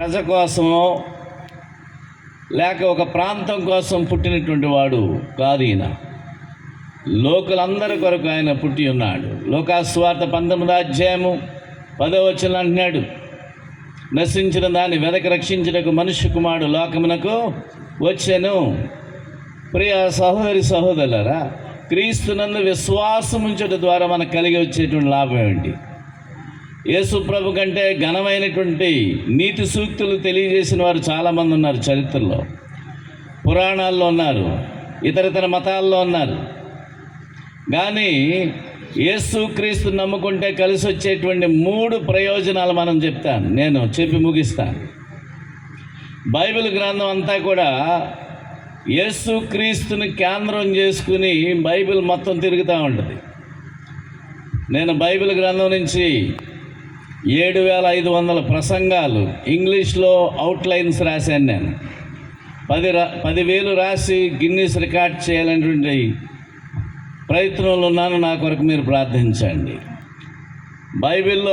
ప్రజ కోసమో లేక ఒక ప్రాంతం కోసం పుట్టినటువంటి వాడు కాదు ఈయన. లోకులందరి కొరకు ఆయన పుట్టి ఉన్నాడు. లోకాసువార్త 19వ అధ్యాయము 10వ వచనం అంటున్నాడు, నశించిన దాన్ని వెదకి రక్షించుటకు మనుష్య కుమారుడు లోకమునకు వచ్చెను. ప్రియ సహోదరి సహోదరులారా, క్రీస్తునందు విశ్వాసం ఉంచడం ద్వారా మనకు కలిగి వచ్చేటువంటి లాభం ఏంటి? యేసు ప్రభు కంటే ఘనమైనటువంటి నీతి సూక్తులు తెలియజేసిన వారు చాలామంది ఉన్నారు. చరిత్రలో, పురాణాల్లో ఉన్నారు, ఇతర మతాల్లో ఉన్నారు. కానీ యేసు క్రీస్తు నమ్ముకుంటే కలిసి వచ్చేటువంటి 3 ప్రయోజనాలు మనం చెప్తాను, నేను చెప్పి ముగిస్తాను. బైబిల్ గ్రంథం అంతా కూడా యేసు క్రీస్తుని కేంద్రం చేసుకుని బైబిల్ మొత్తం తిరుగుతూ ఉంటుంది. నేను బైబిల్ గ్రంథం నుంచి 7500 ప్రసంగాలు ఇంగ్లీష్లో అవుట్లైన్స్ రాశాను. నేను 10,000 రాసి గిన్నీస్ రికార్డ్ చేయాలనేటువంటి ప్రయత్నంలో ఉన్నాను. నా కొరకు మీరు ప్రార్థించండి. బైబిల్లో